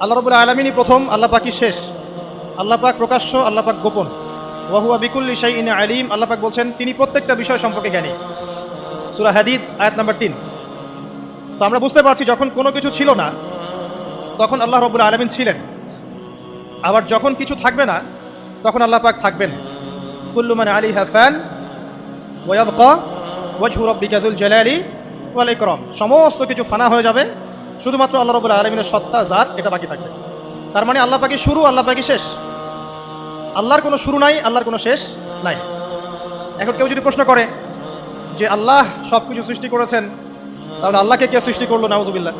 আল্লাহ রাব্বুল আলামিনই প্রথম, আল্লাহ পাকই শেষ। আল্লাহ পাক প্রকাশ্য, আল্লাহ পাক গোপন। ওয়া হুয়া বিকুল্লি শাইইন আলিম। আল্লাহ পাক বলছেন তিনি প্রত্যেকটা বিষয় সম্পর্কে জ্ঞানী। সূরা হাদীদ আয়াত নাম্বার 3। তো আমরা বুঝতে পারছি যখন কোনো কিছু ছিল না তখন আল্লাহ রাব্বুল আলামিন ছিলেন, আবার যখন কিছু থাকবে না তখন আল্লাহ পাক থাকবেন। কুল্লু মান আলাইহা ফান ওয়া ইয়াবকা ওয়াজহু রাব্বিকা যুল জালালি ওয়াল ইকরাম। সমস্ত কিছু ফানা হয়ে যাবে, শুধুমাত্র আল্লাহ রাব্বুল আলামিনের সত্তা জাত এটা বাকি থাকবে। তার মানে আল্লাহ পাকই শুরু, আল্লাহ পাকই শেষ। আল্লাহর কোনো শুরু নাই, আল্লাহর কোনো শেষ নাই। এখন কেউ যদি প্রশ্ন করে যে আল্লাহ সব কিছু সৃষ্টি করেছেন, তাহলে আল্লাহকে কে সৃষ্টি করলো, নাউজুবিল্লাহ,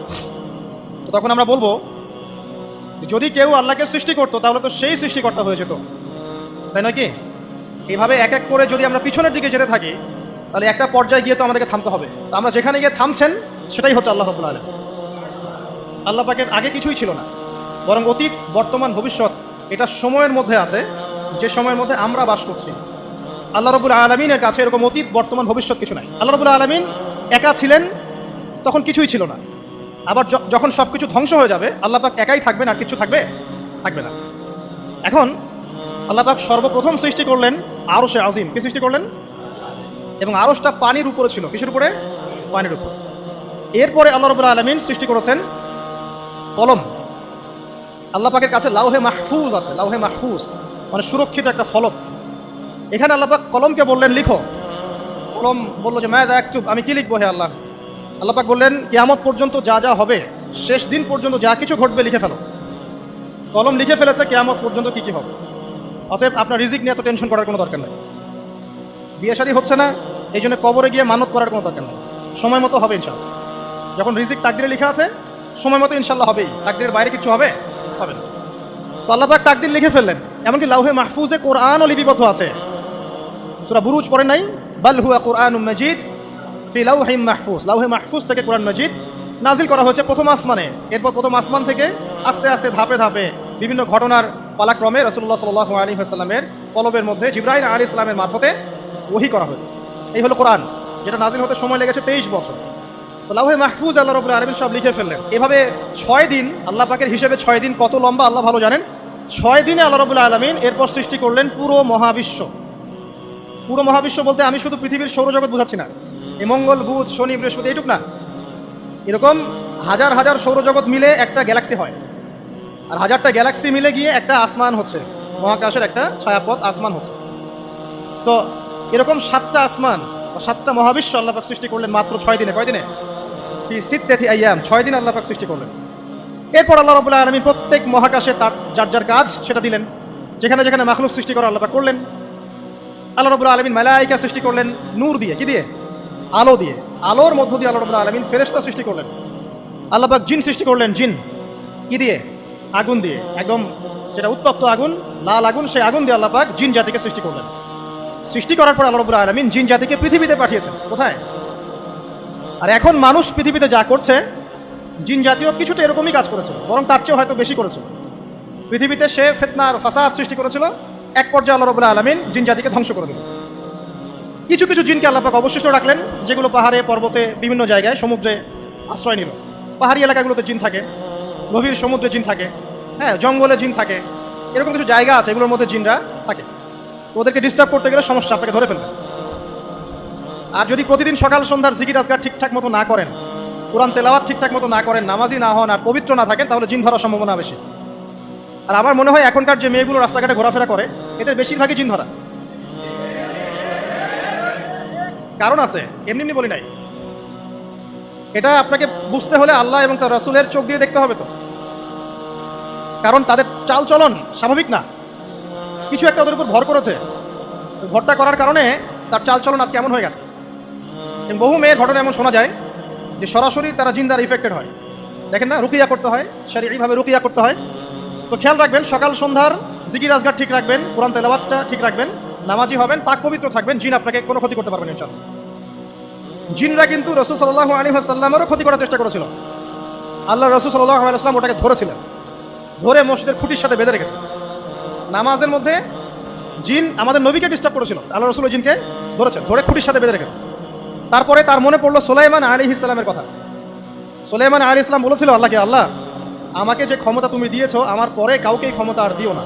তো তখন আমরা বলবো যদি কেউ আল্লাহকে সৃষ্টি করতো তাহলে তো সেই সৃষ্টিকর্তা হয়ে যেত, তাই নয় কি? এইভাবে এক এক করে যদি আমরা পিছনের দিকে যেতে থাকি তাহলে একটা পর্যায়ে গিয়ে তো আমাদেরকে থামতে হবে। তো আমরা যেখানে গিয়ে থামছেন সেটাই হচ্ছে আল্লাহ রাব্বুল আলামিন। আল্লাহ পাকের আগে কিছুই ছিল না, বরং অতীত, বর্তমান, ভবিষ্যৎ এটা সময়ের মধ্যে আছে, যে সময়ের মধ্যে আমরা বাস করছি। আল্লাহ রাব্বুল আলামিনের কাছে এরকম অতীত, বর্তমান, ভবিষ্যৎ কিছু নাই। আল্লাহ রাব্বুল আলামিন একা ছিলেন, তখন কিছুই ছিল না। আবার যখন সব কিছু ধ্বংস হয়ে যাবে আল্লাহ পাক একাই থাকবেন, আর কিছু থাকবে না। এখন আল্লাহ পাক সর্বপ্রথম সৃষ্টি করলেন আরশে আজিম। কি সৃষ্টি করলেন? এবং আরশটা পানির উপরে ছিল। কিসের উপরে? পানির উপর। এরপরে আল্লাহ রাব্বুল আলামিন সৃষ্টি করেছেন কলম। আল্লাহ পাকের কাছে লাউহে মাহফুজ আছে। লাউহে মাহফুজ মানে সুরক্ষিত একটা ফলক। এখানে আল্লাহ পাক কলমকে বললেন লিখো। কলম বললো যে মাযা আকতুব, আমি কি লিখবো হে আল্লাহ? আল্লাহ পাক বললেন কিয়ামত পর্যন্ত যা যা হবে, শেষ দিন পর্যন্ত যা কিছু ঘটবে লিখে ফেলো। কলম লিখে ফেলেছে কিয়ামত পর্যন্ত কি কি হবে। অতএব আপনার রিজিক নিয়ে এত টেনশন করার কোনো দরকার নেই। বিয়ে শাদী হচ্ছে না, এই জন্য কবরে গিয়ে মানত করার কোনো দরকার নেই। সময় মতো হবে ইনশাআল্লাহ। যখন রিজিক তাকদিরে লেখা আছে সময় মতো ইনশাআল্লাহ হবেই। তাকদিরের বাইরে কিছু হবে না। তো আল্লাহ পাক তাকদির লিখে ফেললেন। এমনকি লাউহে মাহফুজে কোরআনও লিপিবদ্ধ আছে। সূরা বুরুজ পড়েন নাই? বাল হুয়া কুরআনুম মাজিদ ফি লাউহিম মাহফুজ। লাউহে মাহফুজ থেকে কোরআন মাজিদ নাজিল করা হয়েছে প্রথম আসমানে। এরপর প্রথম আসমান থেকে আস্তে আস্তে ধাপে ধাপে বিভিন্ন ঘটনার পালাক্রমে রাসূলুল্লাহ সাল্লাল্লাহু আলাইহি ওয়াসাল্লামের কলবের মধ্যে জিবরাইল আলাইহিস সালামের মারফতে ওহী করা হয়েছে। এই হলো কোরআন, যেটা নাজিল হতে সময় লেগেছে 23 বছর। তো লাউহে মাহফুজ আল্লাহ রাব্বুল আলামিন সব লিখে ফেললেন। এভাবে 6 দিন, আল্লাহ পাকের হিসেবে 6 দিন কত লম্বা আল্লাহ ভালো জানেন। 6 দিনে আল্লাহ রাব্বুল আলামিন এরপর সৃষ্টি করলেন পুরো মহাবিশ্ব। পুরো মহাবিশ্ব বলতে আমি শুধু পৃথিবীর সৌরজগৎ বোঝাচ্ছি না। এই মঙ্গল, বুধ, শনি, বৃহস্পতি এইটুক না, এরকম হাজার হাজার সৌরজগৎ মিলে একটা গ্যালাক্সি হয়, আর হাজারটা গ্যালাক্সি মিলে গিয়ে একটা আসমান হচ্ছে, মহাকাশের একটা ছায়াপথ আসমান হচ্ছে। তো এরকম 7টা আসমান, 7টা মহাবিশ্ব আল্লাহ পাক সৃষ্টি করলেন মাত্র 6 দিনে। কয় দিনে? ফি সিত্তাতি আইয়াম। 6 দিন আল্লাহ পাক সৃষ্টি করলেন। এরপর আল্লাহ রাব্বুল আলামিন প্রত্যেক মহাকাশে তার যার যার কাজ সেটা দিলেন। যেখানে যেখানে মাখলুক সৃষ্টি করা আল্লাহ পাক করলেন। আল্লাহ রাব্বুল আলামিন মালায়েকা সৃষ্টি করলেন নূর দিয়ে। কি দিয়ে? আলো দিয়ে। আলোর মধ্য দিয়ে আল্লাহ রাব্বুল আলামিন ফেরেশতা সৃষ্টি করলেন। আল্লাহ পাক জিন সৃষ্টি করলেন। জিন কি দিয়ে? আগুন দিয়ে। একদম যেটা উত্তপ্ত আগুন, লাল আগুন, সেই আগুন দিয়ে আল্লাহ পাক জিন জাতিকে সৃষ্টি করলেন। সৃষ্টি করার পর আল্লাহ রাব্বুল আলামিন জিন জাতিকে পৃথিবীতে পাঠিয়েছেন। কোথায়? আর এখন মানুষ পৃথিবীতে যা করছে, জিন জাতীয় কিছুটা এরকমই কাজ করেছিল, বরং তার চেয়েও হয়তো বেশি করেছিল। পৃথিবীতে সে ফিতনা আর ফাসাদ সৃষ্টি করেছিল। এক পর্যায়ে আল্লাহ রাব্বুল আলামিন জিন জাতিকে ধ্বংস করে দিলেন। কিছু কিছু জিনকে আল্লাহ পাক অবশিষ্ট রাখলেন, যেগুলো পাহাড়ে, পর্বতে, বিভিন্ন জায়গায়, সমুদ্রে আশ্রয় নিল। পাহাড়ি এলাকাগুলোতে জিন থাকে, গভীর সমুদ্রে জিন থাকে, হ্যাঁ, জঙ্গলে জিন থাকে। এরকম কিছু জায়গা আছে এগুলোর মধ্যে জিনরা থাকে। ওদেরকে ডিস্টার্ব করতে গেলে সমস্যা, আপনাকে ধরে ফেলবে। আর যদি প্রতিদিন সকাল সন্ধ্যার জিকির আজকার ঠিকঠাক মতো না করেন, কোরআন তেলাওয়াত ঠিকঠাক মতো না করেন, নামাজি না হন, আর পবিত্র না থাকেন, তাহলে জিন ধরার সম্ভাবনা বেশি। আর আমার মনে হয় এখনকার যে মেয়েগুলো রাস্তাঘাটে ঘোরাফেরা করে এদের বেশিরভাগই জিন ধরা। কারণ আছে, এমনি এমনি বলি নাই। এটা আপনাকে বুঝতে হলে আল্লাহ এবং তার রাসূলের চোখ দিয়ে দেখতে হবে। তো কারণ তাদের চাল চলন স্বাভাবিক না, কিছু একটা ওদের উপর ভর করেছে। ভরটা করার কারণে তার চাল চলন আজকে এমন হয়ে গেছে। বহু মেয়ের ঘটনা এমন শোনা যায় যে সরাসরি তারা জিন দ্বারা ইফেক্টেড হয়। দেখেন না, রুকিয়া করতে হয়, শারীরিকভাবে রুকিয়া করতে হয়। তো খেয়াল রাখবেন, সকাল সন্ধ্যার জিকির আজগার ঠিক রাখবেন, কোরআন তেলাওয়াতটা ঠিক রাখবেন, নামাজি হবেন, পাক পবিত্র থাকবেন, জিন আপনাকে কোনো ক্ষতি করতে পারবেন ইনশাআল্লাহ। জিনরা কিন্তু রাসূল সাল্লাল্লাহু আলাইহি ওয়াসাল্লামেরও ক্ষতি করার চেষ্টা করেছিল। আল্লাহ রাসূল সাল্লাল্লাহু আলাইহি ওয়াসাল্লাম ওটাকে ধরেছিলেন, ধরে মসজিদের খুঁটির সাথে বেঁধে রেখেছে। নামাজের মধ্যে জিন আমাদের নবীকে ডিস্টার্ব করেছিল, আল্লাহ রাসূল জিনকে ধরেছেন, ধরে খুঁটির সাথে বেঁধে রেখেছে। তারপরে তার মনে পড়লো সুলাইমান আলাইহিস সালামের কথা। সুলাইমান আলাইহিস সালাম বলেছিল আল্লাহকে, আল্লাহ আমাকে যে ক্ষমতা তুমি দিয়েছো আমার পরে কাউকে এই ক্ষমতা আর দিও না।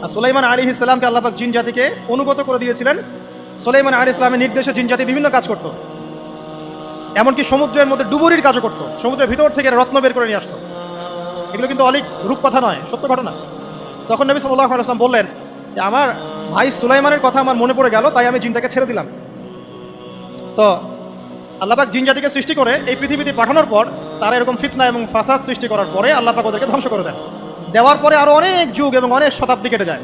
আর সুলাইমান আলাইহিস সালামকে আল্লাহ পাক জিন জাতিকে অনুগত করে দিয়েছিলেন। সুলাইমান আলাইহিস সালামের নির্দেশে জিন জাতি বিভিন্ন কাজ করত, এমনকি সমুদ্রের মধ্যে ডুবুরির কাজও করতো, সমুদ্রের ভিতর থেকে রত্ন বের করে নিয়ে আসতো। এগুলো কিন্তু অলিক রূপ কথা নয়, সত্য ঘটনা। তখন নবী সাল্লাল্লাহু আলাইহি ওয়াসাল্লাম বললেন যে আমার ভাই সুলাইমানের কথা আমার মনে পড়ে গেল, তাই আমি জিনটাকে ছেড়ে দিলাম। তো আল্লাহ পাক জিন জাতিকে সৃষ্টি করে এই পৃথিবীতে পাঠানোর পর তারা এরকম ফিতনা এবং ফাসাদ সৃষ্টি করার পরে আল্লাহ পাক ওদেরকে ধ্বংস করে দেন। দেওয়ার পরে আরো অনেক যুগ এবং অনেক শতাব্দী কেটে যায়।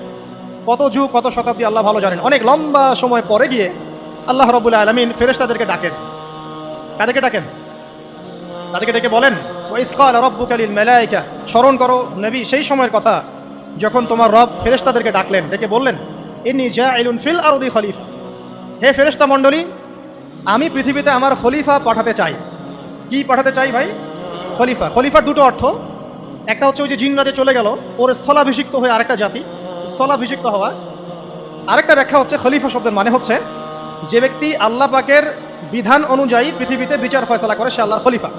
কত যুগ কত শতাব্দী আল্লাহ ভালো জানেন। অনেক লম্বা সময় পরে গিয়ে আল্লাহ রাব্বুল আলামিন ফেরেশতাদেরকে ডাকেন। কাদেরকে ডাকেন? তাদেরকে ডেকে বলেন ওয়াইজ ক্বালা রাব্বুকা লিল মালায়েকা, স্মরণ করো নবী সেই সময়ের কথা যখন তোমার রব ফেরেশতাদেরকে ডাকলেন, ডেকে বললেন ইন্নী জাইলুন ফিল আরদি খলিফা, হে ফেরেশতা মণ্ডলী, আমি পৃথিবীতে আমার খলিফা পাঠাতে চাই। কি পাঠাতে চাই ভাই? খলিফা। খলিফার দুটো অর্থ, একটা হচ্ছে ওই যে জিন রাজে চলে গেল ওর স্থলাভিষিক্ত হয়ে আরেকটা জাতি, স্থলাভিষিক্ত হওয়া। আরেকটা ব্যাখ্যা হচ্ছে খলিফা শব্দের মানে হচ্ছে যে ব্যক্তি আল্লাহ পাকের বিধান অনুযায়ী পৃথিবীতে বিচার ফয়সালা করে সে আল্লাহর খলিফা।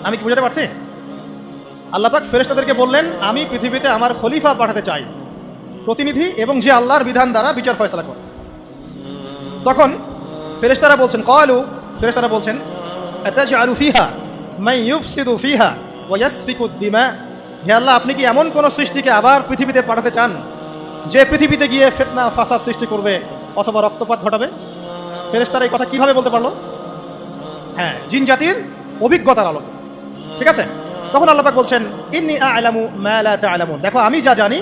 আমি কি বুঝাতে পারছি? আল্লাহ পাক ফেরেশতাদেরকে বললেন আমি পৃথিবীতে আমার খলিফা পাঠাতে চাই, প্রতিনিধি এবং যে আল্লাহর বিধান দ্বারা বিচার ফয়সালা করে। তখন ফেরেশতারা বলছেন ক্বালু, ফেরেশতারা বলছেন আতাজআলু ফিহা মান ইউফসিদু ফিহা ওয়া ইয়াসফিকু দিমা, হে আল্লাহ আপনি কি এমন কোন সৃষ্টিকে আবার পৃথিবীতে পাঠাতে চান যে পৃথিবীতে গিয়ে ফিতনা ফাসাদ সৃষ্টি করবে অথবা রক্তপাত ঘটাবে? ফেরেশতারা এই কথা কিভাবে বলতে পারলো? হ্যাঁ, জিন জাতির অভিজ্ঞতার আলোকে। ঠিক আছে, তখন আল্লাহ পাক বলছেন ইন্নী আ'লামু মা লা তা'লামুন, দেখো আমি যা জানি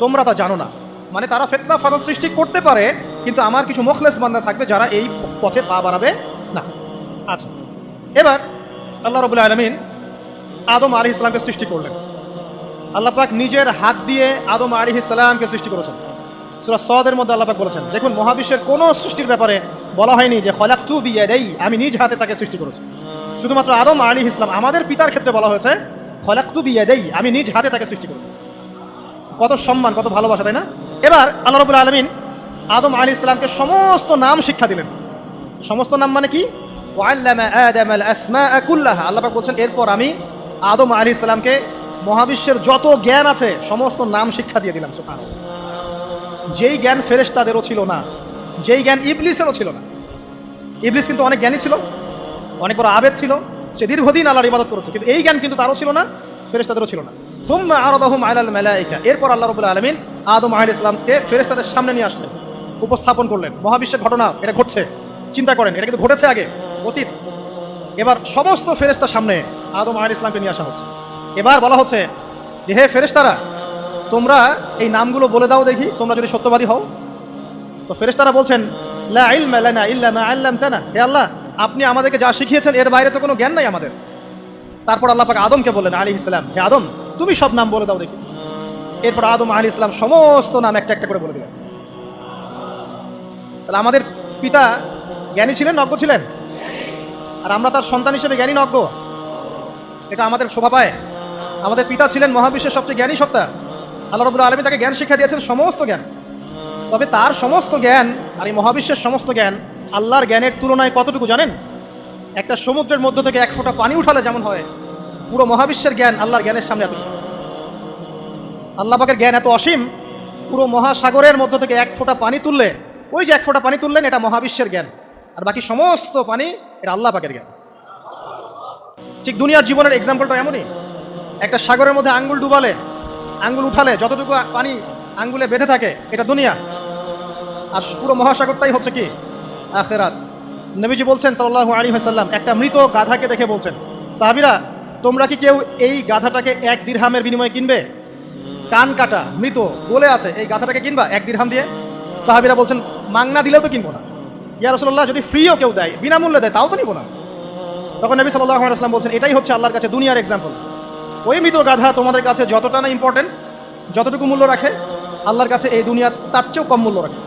তোমরা তা জানো না। মানে তারা ফিতনা ফাসাদ সৃষ্টি করতে পারে, কিন্তু আমার কিছু মুখলেস বান্দা থাকবে যারা এই পথে পা বাড়াবে না। আচ্ছা, এবার আল্লাহ রাব্বুল আলামিন আদম আলাইহিস সালামকে সৃষ্টি করলেন। আল্লাহ পাক নিজের হাত দিয়ে আদম আলাইহিস সালামকে সৃষ্টি করেছেন। সূরা সদের মধ্যে আল্লাহ পাক বলেছেন, দেখুন মহাবিশ্বের কোন সৃষ্টির ব্যাপারে বলা হয়নি যে খলাকতু বিয়াদাই, আমি নিজ হাতে তাকে সৃষ্টি করেছি। শুধুমাত্র আদম আলাইহিস সালাম, আমাদের পিতার ক্ষেত্রে বলা হয়েছে খলাকতু বিয়াদাই, আমি নিজ হাতে তাকে সৃষ্টি করেছি। কত সম্মান, কত ভালোবাসা, তাই না? এবার আল্লাহ রাব্বুল আলামিন আদম আলাইহিস সালামকে সমস্ত নাম শিক্ষা দিলেন। সমস্ত নাম মানে কি? ওয়াল্লামা আদামাল আসমাআ কুল্লাহা, আল্লাহ পাক বলছেন এরপর আমি আদম আলাইহিস সালামকে মহাবিশ্বের যত জ্ঞান আছে সমস্ত নাম শিক্ষা দিয়ে দিলাম। সুবহানাল্লাহ। যেই জ্ঞান ফেরেশতাদেরও ছিল না, যেই জ্ঞান ইবলিসেরও ছিল না। ইবলিস কিন্তু অনেক জ্ঞানী ছিল, অনেক বড় আবেদ ছিল, সে দীর্ঘদিন আল্লাহর ইবাদত করেছে, কিন্তু এই জ্ঞান কিন্তু তারও ছিল না, ফেরেশতাদেরও ছিল না। সুম্মা আরাদাহুম আলাল মালায়েকা, এরপর আল্লাহ রাব্বুল আলামিন আদম আলাইহিস সালামকে ফেরেশতাদের সামনে নিয়ে আসলেন, উপস্থাপন করলেন। মহাবিশ্বের ঘটনা, এটা ঘটছে, চিন্তা করেন, এটা কিন্তু ঘটেছে আগে, অতীত। এবার সমস্ত ফেরেশতার সামনে আদম আলাইহিস সালামকে নিয়ে আসা হচ্ছে। এবার বলা হচ্ছে যে হে ফেরেশতারা, তোমরা এই নামগুলো বলে দাও দেখি, তোমরা যদি সত্যবাদী হও। তো ফেরেশতারা বলছেন লা ইলমা লানা ইল্লা মা আল্লামতানা, হে আল্লাহ আপনি আমাদেরকে যা শিখিয়েছেন এর বাইরে তো কোনো জ্ঞান নাই আমাদের। তারপর আল্লাহ পাক আদমকে বললেন আলাইহিস সালাম, হে আদম তুমি সব নাম বলে দাও দেখি। এরপর আদম আলাইহিস সালাম সমস্ত নাম একটা একটা করে বলে দিলেন। তাহলে আমাদের পিতা জ্ঞানী ছিলেন, নজ্ঞ ছিলেন, আর আমরা তার সন্তান হিসেবে জ্ঞানী নজ্ঞ, এটা আমাদের শোভা পায়। আমাদের পিতা ছিলেন মহাবিশ্বের সবচেয়ে জ্ঞানী সত্তা। আল্লাহ রাব্বুল আলামিন তাকে জ্ঞান শিক্ষা দিয়েছেন, সমস্ত জ্ঞান। তবে তার সমস্ত জ্ঞান আর এই মহাবিশ্বের সমস্ত জ্ঞান আল্লাহর জ্ঞানের তুলনায় কতটুকু জানেন? একটা সমুদ্রের মধ্য থেকে এক ফোঁটা পানি উঠালে যেমন হয়, পুরো মহাবিশ্বের জ্ঞান আল্লাহর জ্ঞানের সামনে এতটুকু। আল্লাহ পাকের জ্ঞান এত অসীম, পুরো মহাসাগরের মধ্য থেকে এক ফোঁটা পানি তুললে, ওই যে এক ফোঁটা পানি তুললেন, এটা মহাবিশ্বের জ্ঞান, আর বাকি সমস্ত পানি এটা আল্লাহ পাকের জ্ঞান। ঠিক দুনিয়ার জীবনের এক্সাম্পলটা এমনই। একটা সাগরের মধ্যে আঙ্গুল ডুবালে, আঙ্গুল উঠালে যতটুকু পানি আঙ্গুলে বেঁধে থাকে এটা দুনিয়া, আর পুরো মহাসাগরটাই হচ্ছে কি? আখিরাত। নবীজি বলছেন সাল্লাল্লাহু আলাইহি ওয়াসাল্লাম, একটা মৃত গাধাকে দেখে বলছেন, সাহাবীরা তোমরা কি কেউ এই গাধাটাকে 1 দিরহামের বিনিময়ে কিনবে? কান কাটা, মৃত, বলে আছে, এই গাধাটাকে কিনবা 1 দিরহাম দিয়ে? সাহাবীরা বলছেন মাংনা দিলেও তো কিনবো না। ইয়া রাসূলুল্লাহ, যদি ফ্রিও কেউ দেয়, বিনামূল্যে দেয়, তাও তো নিব না। তখন নবী সাল্লাল্লাহু আলাইহি ওয়াসাল্লাম বলছেন এটাই হচ্ছে আল্লাহর কাছে দুনিয়ার এক্সাম্পল। ওই মৃত গাধা তোমাদের কাছে যতটা না ইম্পর্টেন্ট, যতটুকু মূল্য রাখে, আল্লাহর কাছে এই দুনিয়া তার চেয়েও কম মূল্য রাখে।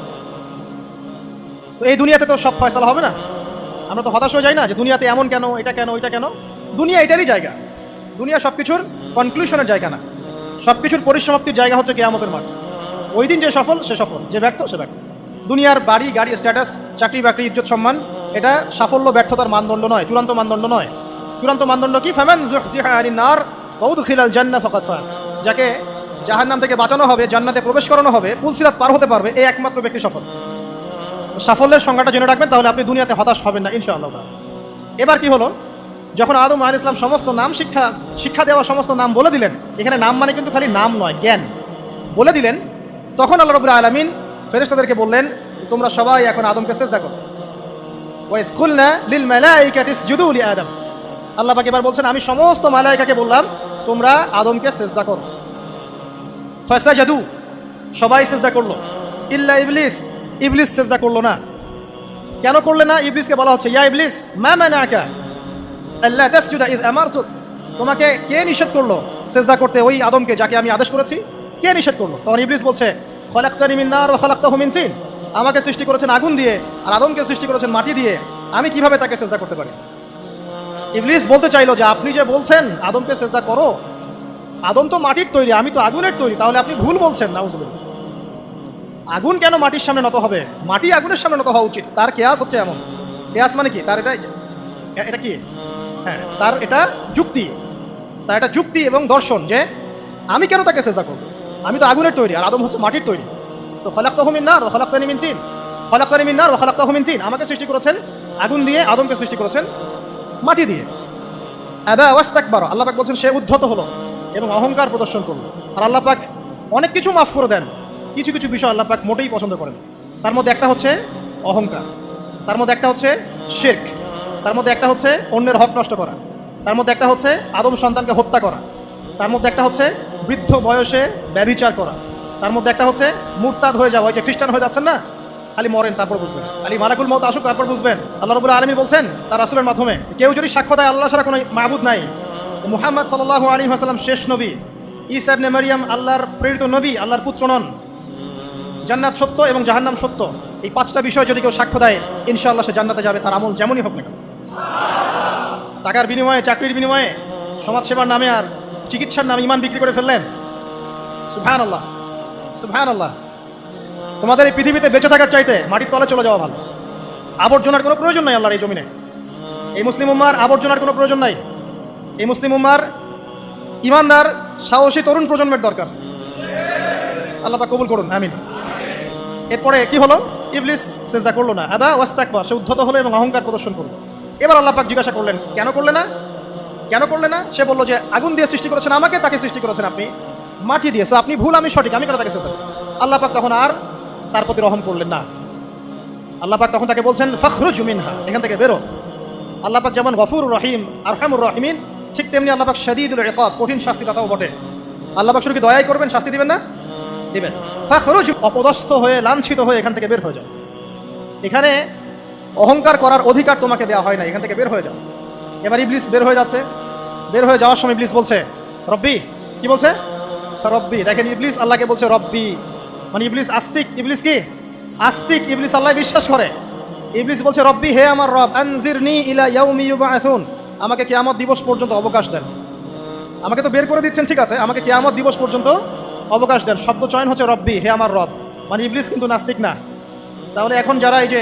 তো এই দুনিয়াতে তো সব ফয়সালা হবে না। আমরা তো হতাশ হয়ে যাই না যে দুনিয়াতে এমন কেন, এটা কেন, ওইটা কেন। দুনিয়া এটারই জায়গা, দুনিয়া সব কিছুর কনক্লুশনের জায়গা না, সব কিছুর পরিসমাপ্তির জায়গা হচ্ছে কিয়ামতের মাঠ। ওই দিন যে সফল সে সফল, যে ব্যর্থ সে ব্যর্থ। দুনিয়ার বাড়ি গাড়ি, স্ট্যাটাস, চাকরি বাকরি, ইজ্জত সম্মান, এটা সাফল্য ব্যর্থতার মানদণ্ড নয়, চূড়ান্ত মানদণ্ড নয়। চূড়ান্ত মানদণ্ড কি? ফামান যুহজিহা আনিন নার ওয়াউদখিলাল জান্নাহ ফাকাদ ফাজ, যাকে জাহান্নাম থেকে বাঁচানো হবে, জান্নাতে প্রবেশ করানো হবে, পুলসিরাত পার হতে পারবে, এই একমাত্র ব্যক্তি সফল। সাফল্যের সংজ্ঞাটা জেনে রাখবেন, তাহলে আপনি দুনিয়াতে হতাশ হবেন না ইনশাআল্লাহ। এবার কি হলো, যখন আদম আলাইহিস সালাম সমস্ত নাম শিক্ষা দেওয়া সমস্ত নাম বলে দিলেন, এখানে নাম মানে কিন্তু খালি নাম নয়, জ্ঞান বলে দিলেন, তখন আল্লাহ রাব্বুল আলামিন ফেরেশতাদেরকে বললেন, তোমরা সবাই এখন আদমকে সিজদা করো। ওয়া ইয কুলনা লিল মালাইকাতি ইসজুদু লি আদম, আল্লাহ পাক এবার বলছেন, আমি সমস্ত মালায়েকাকে বললাম তোমরা আদমকে সিজদা করো। ফাসাজাদু, সবাই সিজদা করলো, ইল্লা ইবলিস, ইবলিস সিজদা করলো না। কেন করলে না? ইবলিসকে বলা হচ্ছে, ইয়া ইবলিস মা মানাকা আল্লা তাসজুদা ইয আমারতুক, তোমাকে কে নিষেধ করলো সিজদা করতে ওই আদমকে যাকে আমি আদেশ করেছি? কে নিষেধ করলো? তখন ইবলিস বলছে, খলাকতানি মিন নার ওয়া খলাকতাহু মিন তিন, আমাকে সৃষ্টি করেছেন আগুন দিয়ে আর আদমকে সৃষ্টি করেছেন মাটি দিয়ে, আমি কিভাবে তাকে সিজদা করতে পারি? ইবলিস বলতে চাইলো যে আপনি যে বলছেন আদমকে সিজদা করো, আদম তো মাটির তৈরি, আমি তো আগুনের তৈরি, তাহলে আপনি ভুল বলছেন। নাউজুবিল্লাহ, আগুন কেন মাটির সামনে নত হবে? মাটি আগুনের সামনে নত হওয়া উচিত। তার কেয়াস হচ্ছে এমন, কেয়াস মানে কি? তার এটা কি? হ্যাঁ, তার এটা যুক্তি, তার এটা যুক্তি এবং দর্শন যে আমি কেন তাকে সিজদা করব? আমি তো আগুনের তৈরি আর আদম হচ্ছে মাটির তৈরি। তো খলাকতাহু মিন নার ওয়া খলাকতানি মিন তিন, খলাকতানি মিন নার ওয়া খলাকতাহু মিন তিন, আমাকে সৃষ্টি করেছেন আগুন দিয়ে, আদমকে সৃষ্টি করেছেন মাটি দিয়ে। আবা ওয়াস্তাকবারা, আল্লাহ পাক বলছেন সে উদ্ধত হলো এবং অহংকার প্রদর্শন করলো। আর আল্লাহ পাক অনেক কিছু মাফ করে দেন, কিছু কিছু বিষয় আল্লাহ পাক মোটেই পছন্দ করেন। তার মধ্যে একটা হচ্ছে অহংকার, তার মধ্যে একটা হচ্ছে শিরক, তার মধ্যে একটা হচ্ছে অন্যের হক নষ্ট করা, তার মধ্যে একটা হচ্ছে আদম সন্তানকে হত্যা করা, তার মধ্যে একটা হচ্ছে বৃদ্ধ বয়সে ব্যভিচার করা, তার মধ্যে একটা হচ্ছে মুরতাদ হয়ে যাওয়া, যে খ্রিস্টান হয়ে যাচ্ছেন না, খালি মরেন তারপর বুঝবেন, খালি মালাকুল মউত আসুক তারপর বুঝবেন। আল্লাহ রাব্বুল আলামিন বলছেন তার রাসূলের মাধ্যমে, কেউ যদি সাক্ষ্য দেয় আল্লাহ ছাড়া কোনো মাবুদ নাই, মুহাম্মদ সাল্লাল্লাহু আলাইহি ওয়াসাল্লাম শেষ নবী, ঈসা ইবনে মারইয়াম আল্লাহর প্রেরিত নবী, আল্লাহর পুত্র নন, জান্নাত সত্য এবং জাহান্নাম সত্য, এই পাঁচটা বিষয় যদি কেউ সাক্ষ্য দেয় ইনশাআল্লাহ সে জান্নাতে যাবে, তার আমল যেমনই হোক না কেন। টাকার বিনিময়ে, চাকরির বিনিময়ে, সমাজসেবার নামে আর চিকিৎসার নামে ঈমান বিক্রি করে ফেললেন, সুবহানাল্লাহ সুবহানাল্লাহ। তোমাদের এই পৃথিবীতে বেঁচে থাকার চাইতে মাটির তলে চলে যাওয়া ভালো। আবর্জনার কোনো প্রয়োজন নাই আল্লাহর এই জমিনে। এই মুসলিম উম্মার আবর্জনার কোনো প্রয়োজন নাই। এই মুসলিম উম্মার ইমানদার সাহসী তরুণ প্রজন্মের দরকার। আল্লাহ পাক কবুল করুন, আমিন। এরপরে কি হলো? ইবলিস সিজদা করলো না, আবা ওয়াস্তাকবার, সে উদ্ধত হলো এবং অহংকার প্রদর্শন করলো। এবার আল্লাহ পাক জিজ্ঞাসা করলেন, কেন করলে না? কেন করলে না? সে বললো যে আগুন দিয়ে সৃষ্টি করেছেন আমাকে, তাকে সৃষ্টি করেছেন আপনি মাটি দিয়ে, আপনি ভুল আমি সঠিক, আমি কেন তাকে সিজদা করব? আল্লাহ পাক তখন আর তার প্রতি রহম করলেন না। আল্লাহ পাক তখন তাকে বলছেন ফাখরুজ মিনহা, এখান থেকে বেরো। আল্লাহ পাক যেমন গফুরুর রহিম, আরহামুর রাহিমিন, ঠিক তেমনি আল্লাহ পাক শাদীদুল ইকাব, কঠিন শাস্তি দাতাও বটে। আল্লাহ পাক শুধু কি দয়াই করবেন, শাস্তি দিবেন না? দিবেন। ফাখরুজ, অপদস্থ হয়ে, লাঞ্ছিত হয়ে এখান থেকে বের হয়ে যাও। এখানে অহংকার করার অধিকার তোমাকে দেওয়া হয় না, এখান থেকে বের হয়ে যাও। এবার ইবলিস বের হয়ে যাচ্ছে। বের হয়ে যাওয়ার সময় ইবলিস বলছে রব্বি, কি বলছে? রব্বি। দেখেন ইবলিস আল্লাহকে বলছে রব্বি, মানে ইবলিস আস্তিক। ইবলিস কি আস্তিক? ইবলিস আল্লাহ বিশ্বাস করে। ইবলিস বলছে রব্বি, হে আমার রব, আনজিরনি ইলা ইয়াউমি ইউবআসুন, আমাকে কিয়ামত দিবস পর্যন্ত অবকাশ দেন। আমাকে তো বের করে দিচ্ছেন, ঠিক আছে, আমাকে কিয়ামত দিবস পর্যন্ত অবকাশ দেন। শব্দ চয়ন হচ্ছে রব্বি, হে আমার রব, মানে ইবলিস কিন্তু নাস্তিক না। তাহলে এখন যারা এই যে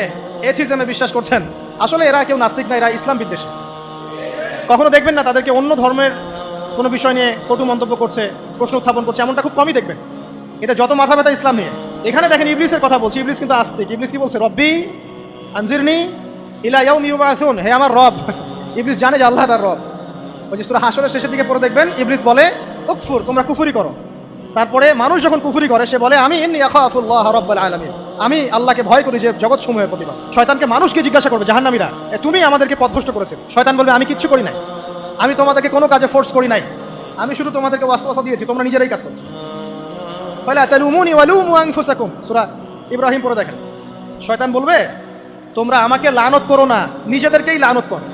এথিজমে বিশ্বাস করছেন, আসলে এরা কেউ নাস্তিক না, এরা ইসলাম বিদ্বেষী। কখনো দেখবেন না তাদেরকে অন্য ধর্মের কোনো বিষয় নিয়ে কটু মন্তব্য করছে, প্রশ্ন উত্থাপন করছে, এমনটা খুব কমই দেখবেন। এটা যত মাথা ব্যথা ইসলাম নিয়ে। এখানে দেখেন ইবলিসের কথা বলছি, ইবলিস কিন্তু আস্তিক। ইবলিস কি বলছে? রব্বি আনজিরনি ইলা ইয়াউমি ইউবআসুন, হে আমার রব। ইবলিস জানে যে আল্লাহ তার রব। ওই যে সূরা হাশরের শেষের দিকে পড়ে দেখবেন ইবলিস বলে উকফুর, তোমরা কুফরি করো। তারপরে মানুষ যখন কুফরি করে সে বলে আমি ইন্নী আখাফুল্লাহ রাব্বুল আলামিন, আমি আল্লাহকে ভয় করি যে জগৎ সমূহের প্রতিপালক। শয়তানকে মানুষকে জিজ্ঞাসা করবে, জাহান্নামীরা, তুমি আমাদেরকে পথভ্রষ্ট করেছো। শয়তান বলবে আমি কিচ্ছু করি নাই, আমি তোমাদেরকে কোনো কাজে ফোর্স করি নাই, আমি শুধু তোমাদেরকে ওয়াসওয়াসা দিয়েছি, তোমরা নিজেরাই কাজ করছো। ফালা তালুমুনি ওয়ালুমু আনফুসাকুম, সূরা ইব্রাহিম পড়ে দেখেন। শয়তান বলবে তোমরা আমাকে লানত করো না, নিজেদেরকেই লানত করো,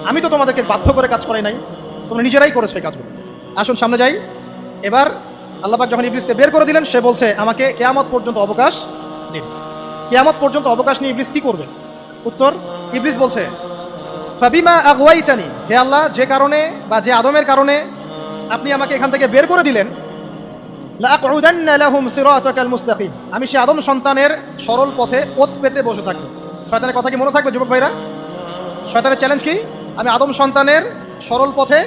আমি তো তোমাদেরকে বাধ্য করে কাজ করাই নাই, তোমরা নিজেরাই করেছো এই কাজগুলো। আসুন সামনে যাই। এবার আল্লাহ পাক যখন ইবলিসকে বের করে দিলেন, সে বলছে আমাকে কিয়ামত পর্যন্ত অবকাশ দিন। কিয়ামত পর্যন্ত অবকাশ নিয়ে ইবলিস কি করবে? উত্তর, ইবলিস বলছে ফাবিমা আগওয়াইতানি, হে আল্লাহ, যে কারণে বা যে আদমের কারণে আপনি আমাকে এখান থেকে বের করে দিলেন, লাআকউদান্না লাহুম সিরাতাকাল মুস্তাকিম, আমি সে আদম সন্তানের সরল পথে ওত পেতে বসে থাকব। শয়তানের কথা কি মনে থাকবে যুবক ভাইরা? শয়তানের চ্যালেঞ্জ কি? আমি আদম সন্তানের সরল পথে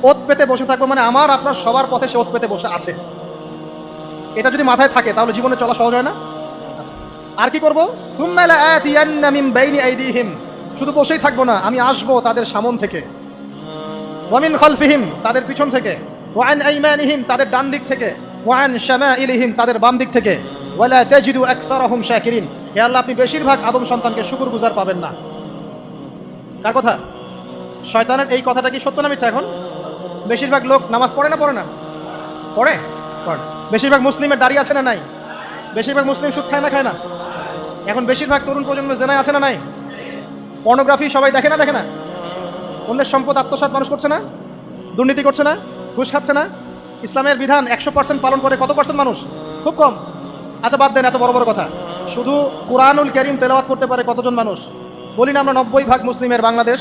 ওত পেতে বসে থাকবো, মানে আমার আপনার সবার পথে সে ওত পেতে বসে আছে। এটা যদি মাথায় থাকে তাহলে জীবনে চলা সহজ হয় না? আচ্ছা, আর কি করবো? সুম্মা লাআতিয়ান্না মিন বাইনি আইদিহিম, শুধু বসেই থাকবো না, আমি আসবো তাদের সামন থেকে, ওয়া মিন খালফিহিম, তাদের পিছন থেকে, ওয়া আন আইমানিহিম, তাদের ডান দিক থেকে, ওয়া আন শামাইলিহিম, তাদের বাম দিক থেকে, ওয়ালা তাজিদু আকসারাহুম শাকিরিন। হে আল্লাহ, আপনি বেশিরভাগ আদম সন্তানকে শুকরগুজার পাবেন না। কার কথা? শয়তানের এই কথাটা কি সত্য না মিথ্যা? এখন বেশিরভাগ লোক নামাজ পড়ে না পড়ে না? পড়ে। বেশিরভাগ মুসলিমের দাড়ি আছে না নাই? বেশিরভাগ মুসলিম সুদ খায় না খায় না? এখন বেশিরভাগ তরুণ প্রজন্ম জেনায় আছে না নাই? পর্নোগ্রাফি সবাই দেখে না দেখে না? অন্যের সম্পদ আত্মসাৎ মানুষ করছে না? দুর্নীতি করছে না? ঘুষ খাচ্ছে না? ইসলামের বিধান 100% পালন করে কত পার্সেন্ট মানুষ? খুব কম। আচ্ছা বাদ দেন এত বড় বড় কথা, শুধু কোরআনুল কারীম তেলাওয়াত করতে পারে কতজন মানুষ? বলি না আমরা 90 ভাগ মুসলিমের বাংলাদেশ,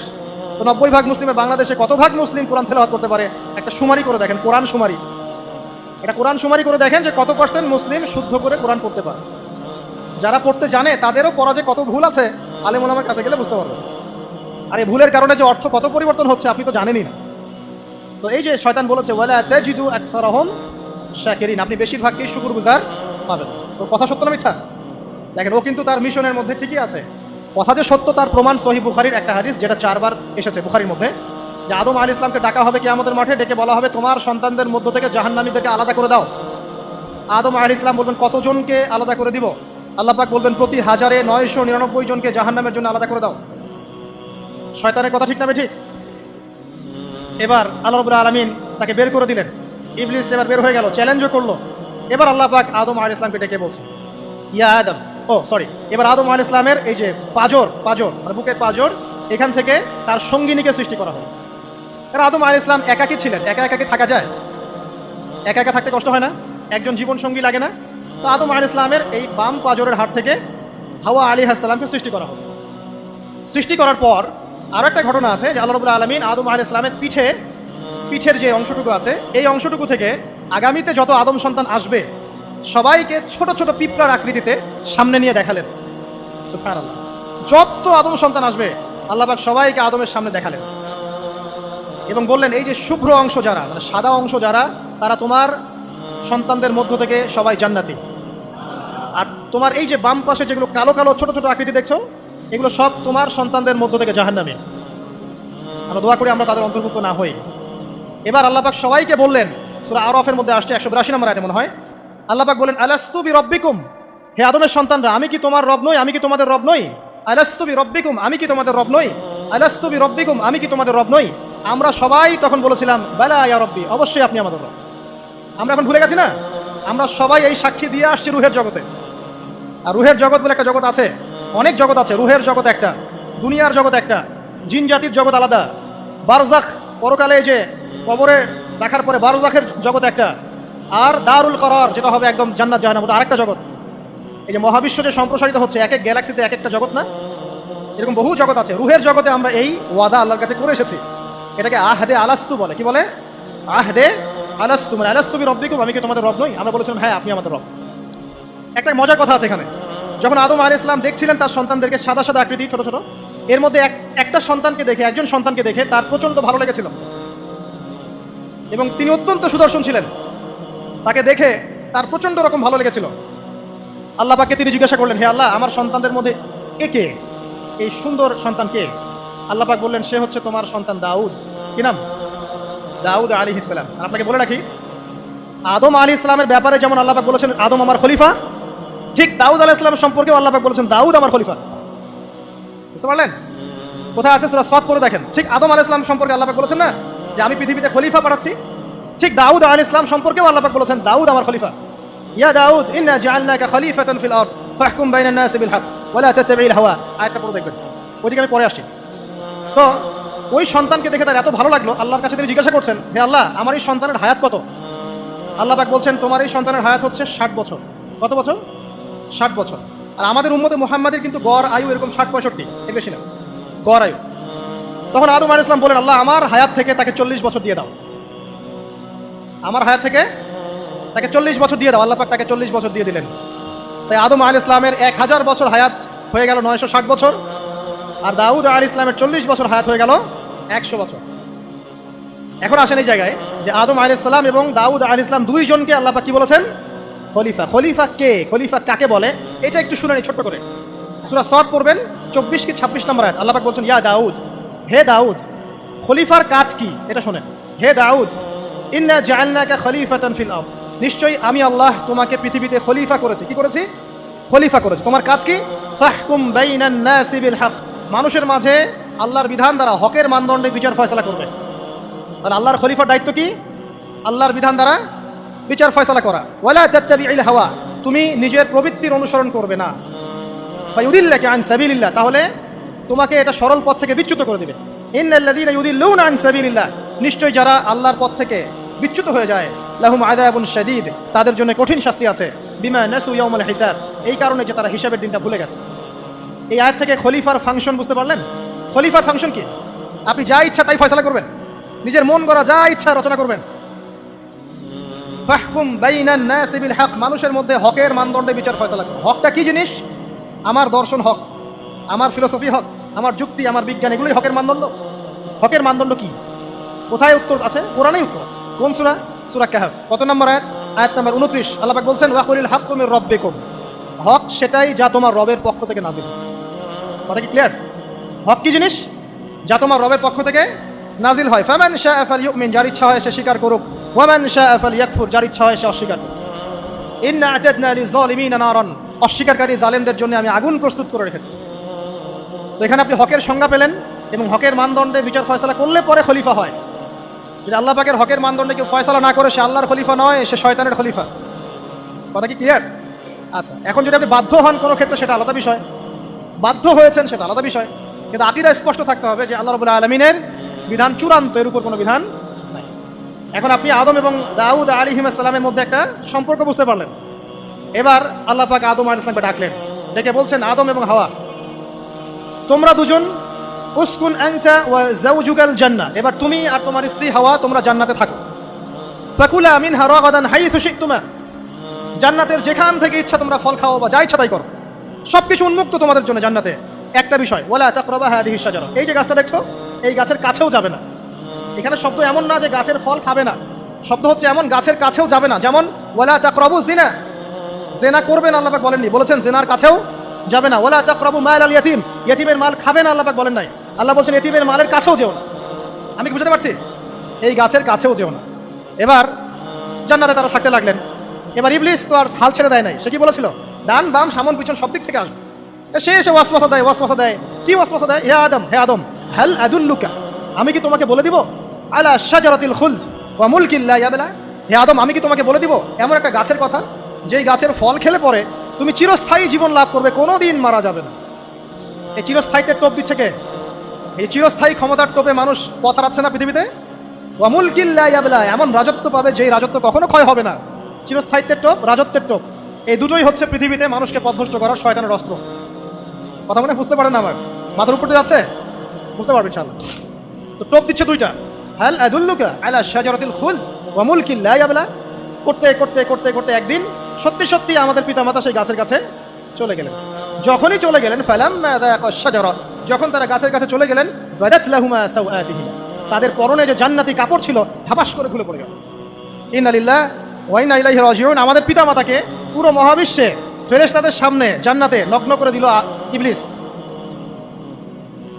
তো 90 ভাগ মুসলিমের বাংলাদেশে কত ভাগ মুসলিম কোরআন তেলাওয়াত করতে পারে? একটা শুমারি করে দেখেন, কোরআন শুমারি, এটা কোরআন শুমারি করে দেখেন যে কত পার্সেন্ট মুসলিম শুদ্ধ করে কোরআন পড়তে পারে। যারা পড়তে জানে তাদেরও পড়া যে কত ভুল আছে আলেম ওলামার কাছে গেলে বুঝতে পারবেন। আর এই ভুলের কারণে যে অর্থ কত পরিবর্তন হচ্ছে আপনি তো জানেনই না। তো এই যে শয়তান বলেছে ওয়ালা তাজিদু আকসারাহুম শাকিরিন, আপনি বেশিরভাগকেই শুকরগুজার পাবেন। তো কথা সত্য না মিথ্যা? দেখেন ও কিন্তু তার মিশনের মধ্যে ঠিকই আছে। কথা যে সত্য তার প্রমাণ সহিহ বুখারীর একটা হাদিস, যেটা 4 বার এসেছে বুখারীর মধ্যে, যে আদম আলাইহিস সালামকে ডাকা হবে কিয়ামতের মাঠে, ডেকে বলা হবে তোমার সন্তানদের মধ্য থেকে জাহান্নামীদেরকে আলাদা করে দাও। আদম আলাইহিস সালাম বলবেন কতজনকে আলাদা করে দিব? আল্লাহ পাক বলবেন প্রতি 1099 জনকে জাহান্নামের জন্য আলাদা করে দাও। শয়তানের কথা ঠিক না ঠিক? এবার আল্লাহ রাব্বুল আলামিন তাকে বের করে দিলেন। ইবলিস এবার বের হয়ে গেল, চ্যালেঞ্জও করলো। এবার আল্লাহ পাক আদম আলাইহিস সালামকে ডেকে বলছে ইয়া আদম, এবার আদম আলাইহিস সালামের এই যে পাজর মানে বুকের পাজর, এখান থেকে তার সঙ্গিনীকে সৃষ্টি করা হয়। কারণ আদম আলাইহিস সালাম একাকী ছিলেন, একা একা থাকা যায়? একা একা থাকতে কষ্ট হয় না? একজন জীবন সঙ্গী লাগে না? তো আদম আলাইহিস সালামের এই বাম পাজরের হাড় থেকে হাওয়া আলাইহিস সালামকে সৃষ্টি করা হয়। সৃষ্টি করার পর আরো একটা ঘটনা আছে যে আল্লাহ রাব্বুল আলামিন আদম আলাইহিস সালামের পিঠের যে অংশটুকু আছে, এই অংশটুকু থেকে আগামীতে যত আদম সন্তান আসবে সবাইকে ছোট ছোট পিঁপড়ার আকৃতিতে সামনে নিয়ে দেখালেন। সুবহানাল্লাহ, যত আদম সন্তান আসবে আল্লাহ পাক সবাইকে আদমের সামনে দেখালেন এবং বললেন এই যে শুভ্র অংশ যারা, মানে সাদা অংশ যারা, তারা তোমার সন্তানদের মধ্য থেকে সবাই জান্নাতি। আর তোমার এই যে বাম পাশে যেগুলো কালো কালো ছোট ছোট আকৃতি দেখছো, এগুলো সব তোমার সন্তানদের মধ্য থেকে জাহান্নামী। আমরা দোয়া করি আমরা তাদের অন্তর্ভুক্ত না হই। এবার আল্লাহ পাক সবাইকে বললেন, সূরা আরাফের মধ্যে আসছে 182 নম্বর আয়াতে মনে হয়, আল্লাহ পাক বলেন আলাস্তু বিরব্বিকুম, হে আদমের সন্তানরা আমি কি তোমার রব নই? আমি কি তোমাদের রব নই? আলাস্তু বিরব্বিকুম, আমি কি তোমাদের রব নই? আলাস্তু বিরব্বিকুম, আমি কি তোমাদের রব নই? আমরা সবাই তখন বলেছিলাম বালা ইয়া রব্বি, অবশ্যই আপনি আমাদের রব। আমরা এখন ভুলে গেছি না? আমরা সবাই এই সাক্ষী দিয়ে আসছি রুহের জগতে। আর রুহের জগৎ বলে একটা জগৎ আছে, অনেক জগৎ আছে। রুহের জগৎ একটা, দুনিয়ার জগৎ একটা, জিন জাতির জগৎ আলাদা, বারজাখ পরকালে যে কবরে রাখার পরে বারজাখের জগৎ একটা, আর দারুল করার যেটা হবে একদম জান্নাত জাহান্নাম, ওটা আরেকটা জগৎ। এই যে মহাবিশ্ব যে সম্প্রসারিত হচ্ছে, এক এক গ্যালাক্সিতে এক একটা জগৎ না, এরকম বহু জগৎ আছে। রুহের জগতে আমরা এই ওয়াদা আল্লাহর কাছে করে এসেছি, এটাকে আহদে আলাস্তু বলে। কি বলে? আহদে আলাস্তু, মানে আলাস্তু বিরব্বিকুম, আমি কি তোমাদের রব নই? আমরা বলেছিলাম হ্যাঁ আপনি আমাদের রব। একটা মজার কথা আছে এখানে, যখন আদম আলাইহিস সালাম দেখছিলেন তার সন্তানদেরকে সাদা সাদা আকৃতি ছোট ছোট, এর মধ্যে একটা সন্তানকে দেখে, একজন সন্তানকে দেখে তার প্রচন্ড ভালো লেগেছিল এবং তিনি অত্যন্ত সুদর্শন ছিলেন। তাকে দেখে তার প্রচন্ড রকম ভালো লেগেছিল। আল্লাহ পাককে তিনি জিজ্ঞাসা করলেন, হে আল্লাহ, আমার সন্তানদের মধ্যে কে, এই সুন্দর সন্তান কে? আল্লাহ পাক বললেন সে হচ্ছে তোমার সন্তান দাউদ। কি নাম? দাউদ আলাইহিস সালাম। আর আপনাকে বলে রাখি, আদম আলাইহিস সালামের ব্যাপারে যেমন আল্লাহ পাক বলেছেন আদম আমার খলিফা, ঠিক দাউদ আলাইহিস সালামের সম্পর্কেও আল্লাহ পাক বলেছেন দাউদ আমার খলিফা। বুঝতে পারলেন? কোথায় আছে? সূরা সাদ পড়ে দেখেন। ঠিক আদম আলাইহিস সালাম সম্পর্কে আল্লাহ পাক বলেছেন না যে আমি পৃথিবীতে খলিফা পাঠাচ্ছি, ঠিক দাউদ আলাইহিস সালাম সম্পর্কেও আল্লাহ পাক বলেছেন দাউদ আমার খলিফা। ইয়া দাউদ ইন্না জাআলনাকা খলিফাতান ফিল আরদ ফাহকুম বাইনান নাসি বিল হক ওয়া লা তাত্তাবিল হাওয়া। আয়াতটা পড়ে দেখবেন, ওইদিকে আমি পরে আসছি। তো ওই সন্তানকে দেখে তার এত ভালো লাগলো, আল্লাহর কাছে তিনি জিজ্ঞাসা করছেন, হে আল্লাহ, আমার এই সন্তানের হায়াত কত? আল্লাহ পাক বলছেন তোমার এই সন্তানের হায়াত হচ্ছে 60 বছর। কত বছর? 60 বছর। আর আমাদের উম্মতে মুহাম্মাদের কিন্তু গড় আয়ু এরকম 60-65, এর বেশি না গড় আয়ু। তখন আদম আলাইহিস সালাম বলেন, আল্লাহ, আমার হায়াত থেকে তাকে 40 বছর দিয়ে দাও। আমার হায়াত থেকে তাকে 40 বছর দিয়ে দাও। আল্লাহ পাক তাকে 40 বছর দিয়ে দিলেন। তাই আদম আলাইহিস সালামের 1000 বছর হায়াত হয়ে গেল 960 বছর, আর দাউদ আলাইহিস সালামের 40 বছর হায়াত হয়ে গেল 100 বছর। এখন আসেন এই জায়গায় যে আদম আলাইহিস সালাম এবং দাউদ আলাইহিস সালাম দুইজনকে আল্লাহ পাক কি বলেছেন? খলিফা। খলিফা কে? খলিফা কাকে বলে? এটা একটু শুনে নিই ছোট্ট করে। সূরা সদ পড়বেন 24 কি 26 নম্বর আয়াত। আল্লাহ পাক বলছেন, ইয়া দাউদ, হে দাউদ, খলিফার কাজ কি এটা শোনেন। হে দাউদ, ইন্না জাআলনাকা খলিফাতান ফিল আরদ, নিশ্চয়ই আমি আল্লাহ তোমাকে পৃথিবীতে খলিফা করেছি। কি করেছি? খলিফা করেছি। তোমার কাজ কি? ফাহকুম বাইনান নাসি বিল হক, মানুষের মাঝে আল্লাহর বিধান দ্বারা হকের মানদণ্ডে বিচার ফয়সালা করবে। আর আল্লাহর খলিফার দায়িত্ব কি? আল্লাহর বিধান দ্বারা বিচার ফয়সালা করা। ওয়ালা তাত্তাবিউল হাওয়া, তুমি নিজের প্রবৃত্তির অনুসরণ করবে না। ফায়ুদিল্লাকা আন সাবিলিল্লাহ, তাহলে তোমাকে এটা সরল পথ থেকে বিচ্যুত করে দেবে। ইন্নাল্লাযীনা ইউদিল্লুনা আন সাবিলিল্লাহ, নিশ্চয় যারা আল্লাহর পথ থেকে বিচ্যুত হয়ে যায়, লাহুম আযাবুন শাদীদ, তাদের জন্য কঠিন শাস্তি আছে। বিমা নাসু ইয়াউমাল হিসাব, এই কারণে যে তারা হিসাবের দিনটা ভুলে গেছে। এই আয়াত থেকে খলিফার ফাংশন বুঝতে পারলেন? খলিফার ফাংশন কি? আপনি যা ইচ্ছা তাই ফয়সালা করবেন, নিজের মন গড়া যা ইচ্ছা রচনা করবেন। ফাহকুম বাইনান নাসি বিল হক, মানুষের মধ্যে হকের মানদণ্ডে বিচার ফয়সালা করুন। হকটা কি জিনিস? আমার দর্শন হক, আমার ফিলোসফি হক, আমার যুক্তি, আমার বিজ্ঞান, এগুলোই হকের মানদণ্ড। হকের মানদণ্ড কি? কোথায় উত্তর আছে? কোরআনেই উত্তর আছে। কোন সূরা? সূরা কাহফ। কত নম্বর আয়াত? আয়াত নম্বর 29। আল্লাহ পাক বলছেন, ওয়াকুলিল হাক্কু মির রাব্বিকুম, হক সেটাই যা তোমার রবের পক্ষ থেকে নাজিল। কথা কি ক্লিয়ার? হক কি জিনিস? যা তোমার রবের পক্ষ থেকে নাজিল হয়। ফামান শাআ ফালইউমিন, যার ইচ্ছা হয় সে স্বীকার করুক। ওয়ামান শাআ ফালইয়াকফুর, যার ইচ্ছা হয় সে অস্বীকার করুক। ইন্না আ'তাদনা লিয-যালিমিনা নারান, অস্বীকারী জালেমদের জন্য আমি আগুন প্রস্তুত করে রেখেছি। তো এখানে আপনি হকের সংজ্ঞা পেলেন এবং হকের মানদণ্ডে বিচার ফয়সালা করলে পরে খলিফা হয়। যদি আল্লাহ পাকের হকের মানদণ্ডে কেউ ফয়সালা না করে, সে আল্লাহর খলিফা নয়, সে শয়তানের খলিফা। কথা কি ক্লিয়ার? আচ্ছা, এখন যদি আপনি বাধ্য হন কোনো ক্ষেত্রে, সেটা আলাদা বিষয়। বাধ্য হয়েছেন সেটা আলাদা বিষয়, কিন্তু আকীদা স্পষ্ট থাকতে হবে যে আল্লাহ রাব্বুল আলামিনের বিধান চূড়ান্ত, এর উপর কোনো বিধান নাই। এখন আপনি আদম এবং দাউদ আলাইহিস সালামের মধ্যে একটা সম্পর্ক বুঝতে পারলেন। এবার আল্লাহ পাক আদম আলাইহিস সালামকে ডাকলেন, ডেকে বলছেন, আদম এবং হাওয়া, তোমরা দুজন উসকুন আনতা ওয়া যাওজুকাল জান্নাহ, এবার তুমি আর তোমার স্ত্রী হাওয়া তোমরা জান্নাতে থাকো। ফাকুলা মিনহা রাগাদান হাইথু শি'তুমা, জান্নাতের যেখান থেকে ইচ্ছা তোমরা ফল খাও বা যা ইচ্ছা তাই করো, সবকিছু উন্মুক্ত তোমাদের জন্য জান্নাতে। একটা বিষয়, ওয়ালা তাকরাবা হাদিহিশ শাজারা, এই যে গাছটা দেখছো, এই গাছের কাছেও যাবে না। এখানে শব্দ এমন না যে গাছের ফল খাবে না, শব্দ হচ্ছে এমন গাছের কাছেও যাবে না। যেমন ওয়ালা তাকরাবু জিনা, জেনা করবে না আল্লাহ পাক বলেননি, বলেছেন জেনার কাছেও যাবে না। ওয়ালা তাকরাবু মাল আল ইয়াতিম, ইয়াতিমের মাল খাবে না আল্লাহ পাক বলেন নাই, আল্লাহ বলছেন ইয়াতিমের মালের কাছেও যেও না। আমি কি বুঝতে পারছি? এই গাছের কাছেও যেও না। এবার জান্নাতে তারা থাকতে লাগলেন। এবার ইবলিস তো আর হাল ছেড়ে দেয় নাই, সে কি বলেছিল? ডান বাম সামন পিছন সব দিক থেকে আসবে। সে এসে ওয়াসওয়াসা দেয়। কি ওয়াসওয়াসা দেয়? হে আদম, হে আদম, হাল আদুল্লুকা, আমি কি তোমাকে বলে দিব, আলা শাজারাতিল খুলদ ওয়া মুলকিন লা ইয়াবলা, হে আদম আমি কি তোমাকে বলে দিব এমন একটা গাছের কথা, যেই গাছের ফল খেলে পরে তুমি চিরস্থায়ী জীবন লাভ করবে, কোনোদিন মারা যাবে না। এই চিরস্থায়িত্বের টোপ দিচ্ছে কে? এই চিরস্থায়ী ক্ষমতার টোপে মানুষ পথ হারাচ্ছে না পৃথিবীতে। ওয়া মুলকিন লা ইয়াবলা, এমন রাজত্ব পাবে যেই রাজত্ব কখনো ক্ষয় হবে না। চিরস্থায়িত্বের টোপ, রাজত্বের টোপ, এই দুটোই হচ্ছে পৃথিবীতে মানুষকে পথভ্রষ্ট করার শয়তানের অস্ত্র। কথা মনে বুঝতে পারেন? আমার মাথার উপর যাচ্ছে, বুঝতে পারবেন ইনশাআল্লাহ। তো টোপ দিচ্ছে দুইটা, হাল আদুল্লুকা আলা শাজারাতিল খুলদ ওয়া মুলকিন লা ইয়াবলা। করতে করতে করতে করতে একদিন সত্যি সত্যি আমাদের পিতামাতা সেই গাছের কাছে চলে গেলেন। যখনই চলে গেলেন, ফালাম্মা যায়াকা শাজারা, যখন তারা গাছের কাছে চলে গেলেন, বাদাত লাহুমা সাওআতিহিমা, তাদের পরনে যে জান্নাতি কাপড় ছিল ধাপাস করে খুলে পড়ে গেল। ইন্না লিল্লাহি ওয়া ইন্না ইলাইহি রাজিউন। আমাদের পিতামাতাকে পুরো মহাবিশ্বে ফেরেশতাদের সামনে জান্নাতে নগ্ন করে দিল ইবলিস।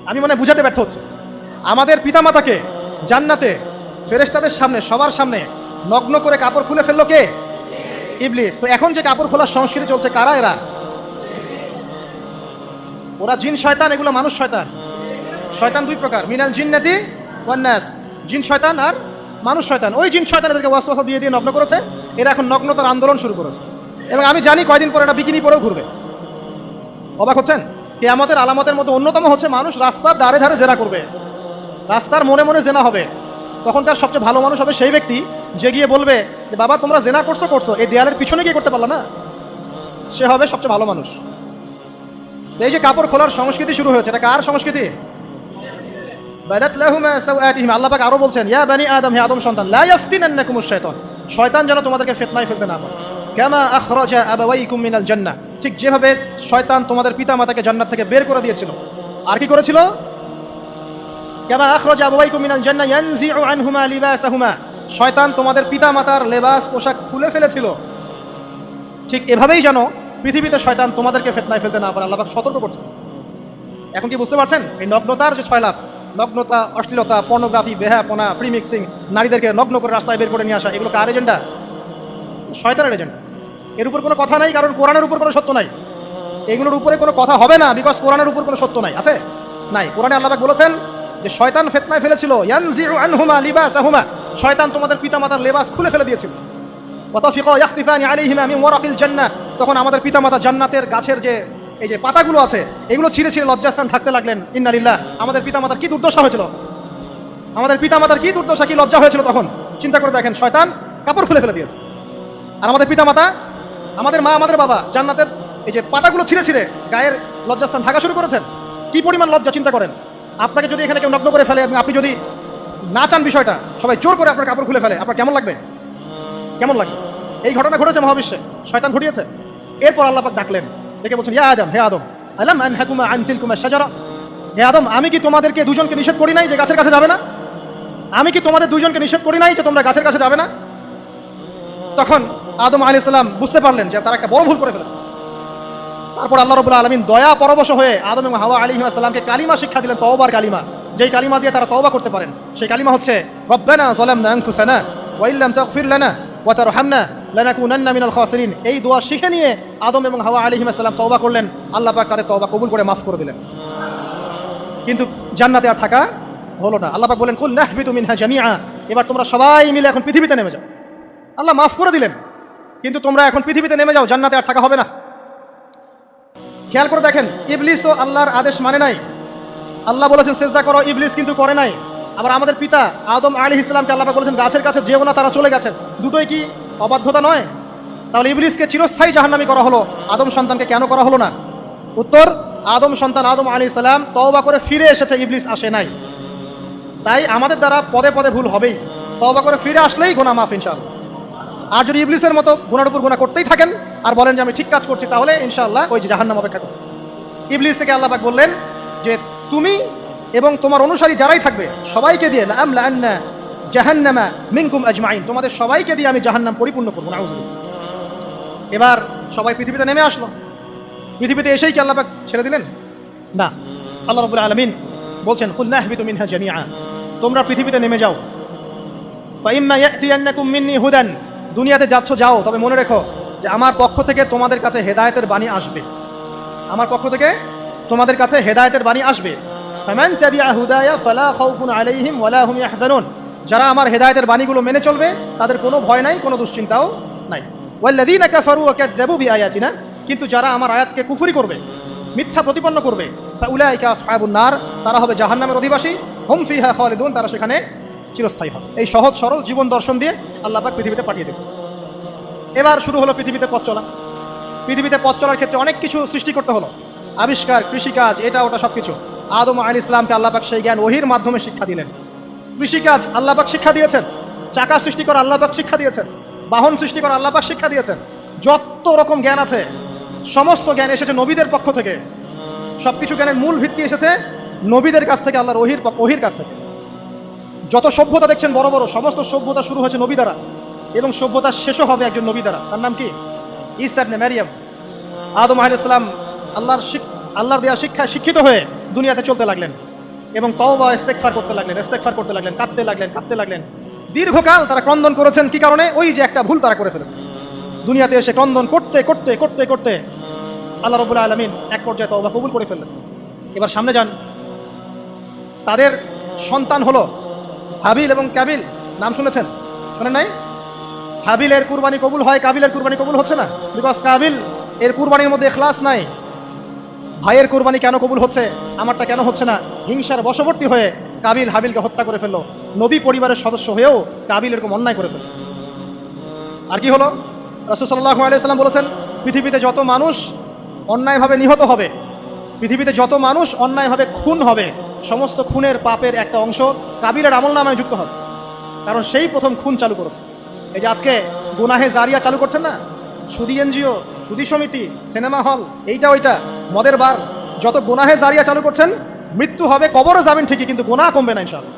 আমি মনে বুঝাতে ব্যর্থ হচ্ছে। আমাদের পিতামাতাকে জান্নাতে ফেরেশতাদের সামনে, সবার সামনে নগ্ন করে কাপড় খুলে ফেললো কে? ইবলিস। তো এখন যে কাপড় খোলার সংস্কৃতি চলছে, কারা এরা? ওরা জিন শয়তান, এগুলো মানুষ শয়তান। শয়তান দুই প্রকার, মিনাল জিন্নাতি ওয়ান নাস, জিন শয়তান আর মানুষ শয়তান। ওই জিন শয়তান এদেরকে ওয়াসওয়াসা দিয়ে নগ্ন করেছে, এরা এখন নগ্নতার আন্দোলন শুরু করেছে। এবং আমি জানি কয়দিন পরে এটা বিকিনি পরেও ঘুরবে। অবাক হচ্ছেন? কিয়ামতের আলামতের মধ্যে অন্যতম হচ্ছে মানুষ রাস্তার ধারে ধারে জেনা করবে, রাস্তার মনে মনে জেনা হবে। তখন তার সবচেয়ে ভালো মানুষ হবে সেই ব্যক্তি যে গিয়ে বলবে, বাবা তোমরা জেনা করছো, এই দেয়ালের পিছনে গিয়ে করতে পারলা না, সে হবে সবচেয়ে ভালো মানুষ। এই যে কাপড় খোলার সংস্কৃতি শুরু হয়েছে, এটা কার সংস্কৃতি? বাদাত লাহুমা সাওআতিহিম। আল্লাহ পাক আরো বলছেন, ইয়া বানি আদম, হে আদম সন্তান, লা ইয়াফতিনান্নাকুমুশ শাইতান, শয়তান যেন তোমাদেরকে ফিতনায় ফেলতে না পারে। কামা আখরাজা আবাওয়াইকুম মিনাল জান্নাহ, ঠিক যেভাবে শয়তান তোমাদের পিতামাতাকে জান্নাত থেকে বের করে দিয়েছিল। আর কি করেছিল? কামা আখরাজা আবাওয়াইকুম মিনাল জান্নাহ ইয়ানজিউ আনহুমা লিবাসাহুমা, শয়তান তোমাদের পিতামাতার লেবাস পোশাক খুলে ফেলেছিল, ঠিক এভাবেই যেন পৃথিবীতে শয়তান তোমাদেরকে ফিতনায় ফেলতে না পারে আল্লাহ পাক সতর্ক করছেন। এখন কি বুঝতে পারছেন এই নগ্নতার যে 6 লাভ, নগ্নতা, অশ্লীলতা, পর্নোগ্রাফি, বেহাপনা, ফ্রি মিক্সিং, নারীদেরকে নগ্ন করে রাস্তায় বের করে নিয়ে আসা, এগুলো কার এজেন্ডা? শয়তানের এজেন্ডা। এর উপর কোনো কথা নাই, কারণ কোরআনের উপর কোনো সত্য নাই। এগুলোর উপরে কোনো কথা হবে না, বিকজ কোরআনের উপর কোনো সত্য নাই। আছে? নাই। কোরআনে আল্লাহ পাক বলেছেন যে শয়তান ফিতনায় ফেলেছিল, ইয়ানজিউ আনহুমা লিবাসাহুমা, শয়তান তোমাদের পিতামাতার লেবাস খুলে ফেলে দিয়েছিল। ওয়া তাফিকা ইয়াখতিফানি আলাইহিমা মিন ওয়ারাকিল জান্নাহ, তখন আমাদের পিতামাতা জান্নাতের গাছের যে এই যে পাতাগুলো আছে এগুলো ছিঁড়ে ছিঁড়ে লজ্জাস্থান থাকতে লাগলেন। ইন্না লিল্লাহ, আমাদের পিতামাতার কি দুর্দশা হয়েছিল, আমাদের পিতামাতার কি দুর্দশা, কি লজ্জা হয়েছিল তখন। চিন্তা করে দেখেন, শয়তান কাপড় খুলে ফেলে দিয়েছে, আর আমাদের পিতামাতা, আমাদের মা, আমাদের বাবা জান্নাতের এই যে পাতাগুলো ছিঁড়ে ছিঁড়ে গায়ের লজ্জাস্থান ঢাকা শুরু করেছেন। কি পরিমাণ লজ্জা চিন্তা করেন। আপনাকে যদি এখানে কেউ নগ্ন করে ফেলে এবং আপনি যদি না চান বিষয়টা, সবাই জোর করে আপনার কাপড় খুলে ফেলে, আপনার কেমন লাগবে? কেমন লাগবে? এই ঘটনা ঘটেছে মহাবিশ্বে, শয়তান ঘটিয়েছে। এরপর আল্লাহ পাক ডাকলেন, ডেকে বলছেন, ইয়া আদম, হে আদম, আলাম আনহাকুমা আন তিলকুমা শাজারা, হে আদম, আমি কি তোমাদেরকে দুজনকে নিষেধ করি নাই যে গাছের কাছে যাবে না? আমি কি তোমাদের দুইজনকে নিষেধ করি নাই যে তোমরা গাছের কাছে যাবে না? তখন আদম আলাইহিস সালাম বুঝতে পারলেন যে তারা একটা বড় ভুল করে ফেলেছে। তারপর আল্লাহ রাব্বুল আলামিন দয়া পরবশ হয়ে আদম এবং হাওয়া আলাইহিস সালামকে কালিমা শিক্ষা দিলেন, তওবার কালিমা, যেই কালিমা দিয়ে তারা তওবা করতে পারেন। সেই কালিমা হচ্ছে রব্বানা যালামনা আনফুসানা ওয়া ইল্লাম তাগফির লানা ওয়া তারহামনা লানাকুনান্না মিনাল খাসিরিন। এই দোয়া শিখে নিয়ে আদম এবং হাওয়া আলাইহিস সালাম তওবা করলেন, আল্লাহ পাক তাদের তওবা কবুল করে মাফ করে দিলেন। কিন্তু জান্নাতে আর থাকা হলো না। আল্লাহ পাক বলেন, কুল নাহবিতু মিনহা জামিআ, এবার তোমরা সবাই মিলে এখন পৃথিবীতে নেমে যাও। আল্লাহ মাফ করে দিলেন, কিন্তু তোমরা এখন পৃথিবীতে নেমে যাও, জান্নাতে আর থাকা হবে না। খেয়াল করে দেখেন, ইবলিসও আল্লাহর আদেশ মানে নাই। আল্লাহ বলেছেন সেজদা করো, ইবলিস কিন্তু করে নাই। আবার আমাদের পিতা আদম আলাইহিস সালামকে আল্লাহ পাক বলেছেন গাছের কাছে যেও না, তারা চলে গেছেন। দুটোই কি অবাধ্যতা নয়? তাহলে ইবলিসকে চিরস্থায়ী জাহান্নামী করা হলো, আদম সন্তানকে কেন করা হলো না? উত্তর, আদম সন্তান আদম আলাইহিস সালাম তওবা করে ফিরে এসেছে, ইবলিস আসে নাই। তাই আমাদের দ্বারা পদে পদে ভুল হবেই, তওবা করে ফিরে আসলেই গুনাহ মাফ ইনশাআল্লাহ। আর যদি ইবলিসের মতো গুনার উপর গুনাহ করতেই থাকেন আর বলেন যে আমি ঠিক কাজ করছি, তাহলে ইনশাআল্লাহ ওই যে জাহান্নাম অপেক্ষা করছে। ইবলিস থেকে আল্লাহ পাক বললেন যে তুমি এবং তোমার অনুসারী যারাই থাকবে সবাইকে দিয়ে লাআমলাআন্না জাহান্নামা মিনকুম আজমাইন, তোমাদের সবাইকে দিয়ে আমি জাহান্নাম পরিপূর্ণ করব। নাউযুবিল্লাহ। এবার সবাই পৃথিবীতে নেমে আসলো। পৃথিবীতে এসেই কি আল্লাহ পাক ছেড়ে দিলেন? না। আল্লাহ রাব্বুল আলামিন বলছেন, কুল নাহবিতু মিনহা জামিআ, তোমরা পৃথিবীতে নেমে যাও। ফাইম্মা ইয়াতিয়ান্নাকুম মিন্নি হুদান, দুনিয়াতে যাচ্ছ যাও, তবে মনে রেখো যে আমার পক্ষ থেকে তোমাদের কাছে হেদায়েতের বাণী আসবে। আমার পক্ষ থেকে তোমাদের কাছে হেদায়েতের বাণী আসবে। ফামান তাবিআ হুদায়া ফালা খাউফুন আলাইহিম ওয়ালা হুম ইয়াহজানুন, যারা আমার হেদায়েতের বাণীগুলো মেনে চলবে তাদের কোনো ভয় নাই, কোনো দুশ্চিন্তাও নাই। ওয়াল্লাযীনা কাফারু ওয়া কাযযাবু বিআয়াতিনা, কিন্তু যারা আমার আয়াতকে কুফরি করবে, মিথ্যা প্রতিপন্ন করবে, ফাউলাইকা আসহাবুন নার, তারা হবে জাহান্নামের অধিবাসী, হুম ফিহা খালিদুন, তারা সেখানে চিরস্থায়ী হবে। এই সহজ সরল জীবন দর্শন দিয়ে আল্লাহ পাক পৃথিবীতে পাঠিয়ে দেবে। এবার শুরু হলো পৃথিবীতে পথ চলা। পৃথিবীতে পথ চলার ক্ষেত্রে অনেক কিছু সৃষ্টি করতে হলো, আবিষ্কার, কৃষিকাজ, এটা ওটা সব কিছু। আদম আলাইহিস সালামকে আল্লাহ পাক সেই জ্ঞান ওহীর মাধ্যমে শিক্ষা দিলেন। কৃষিকাজ আল্লাহ পাক শিক্ষা দিয়েছেন, চাকা সৃষ্টি করা আল্লাহ পাক শিক্ষা দিয়েছেন, বাহন সৃষ্টি করা আল্লাহ পাক শিক্ষা দিয়েছেন। যত রকম জ্ঞান আছে সমস্ত জ্ঞান এসেছে নবীদের পক্ষ থেকে। সবকিছু জ্ঞানের মূল ভিত্তি এসেছে নবীদের কাছ থেকে, আল্লাহর ওহীর কাছ থেকে। যত সভ্যতা দেখছেন বড় বড়, সমস্ত সভ্যতা শুরু হয়েছে নবী দ্বারা, এবং সভ্যতা শেষও হবে একজন নবী দ্বারা। তার নাম কি? ঈসা ইবনে মারইয়াম। আদম আলাইহিস সালাম আল্লাহর দেয়া শিক্ষায় শিক্ষিত হয়ে দুনিয়াতে চলতে লাগলেন এবং তওবা ইস্তেগফার করতে লাগলেন, কাঁদতে লাগলেন। দীর্ঘকাল তারা ক্রন্দন করেছেন। কি কারণে? ওই যে একটা ভুল তারা করে ফেলেছে। দুনিয়াতে এসে ক্রন্দন করতে আল্লাহ রাব্বুল আলামিন এক পর্যায়ে তওবা কবুল করে ফেললেন। এবার সামনে যান, তাদের সন্তান হলো হাবিল এবং কাবিল। নাম শুনেছেন? শোনেন নাই? হাবিলের কুরবানি কবুল হয়, কাবিলের কুরবানি কবুল হচ্ছে না, বিকজ কাবিল এর কুরবানির মধ্যে ইখলাস নাই। ভাইয়ের কুরবানি কেন কবুল হচ্ছে, আমারটা কেন হচ্ছে না? হিংসার বশবর্তী হয়ে কাবিল হাবিলকে হত্যা করে ফেললো। নবী পরিবারের সদস্য হয়েও কাবিল এরকম অন্যায় করে ফেলল। আর কি হলো? রাসূল সাল্লাল্লাহু আলাইহি ওয়াসাল্লাম বলেছেন, পৃথিবীতে যত মানুষ অন্যায়ভাবে নিহত হবে, পৃথিবীতে যত মানুষ অন্যায়ভাবে খুন হবে, সমস্ত খুনের পাপের একটা অংশ কাবিলের আমলনামায় যুক্ত হবে, কারণ সেই প্রথম খুন চালু করেছে। এই যে আজকে গুনাহে জারিয়া চালু করছেন না, সুদী এনজিও, সুদী সমিতি, সিনেমা হল, এইটা ওইটা, মদের বার, যত গুনাহে জারিয়া চালু করছেন, মৃত্যু হবে, কবরও যাবেন ঠিকই, কিন্তু গুনাহ কমবে না ইনশাআল্লাহ।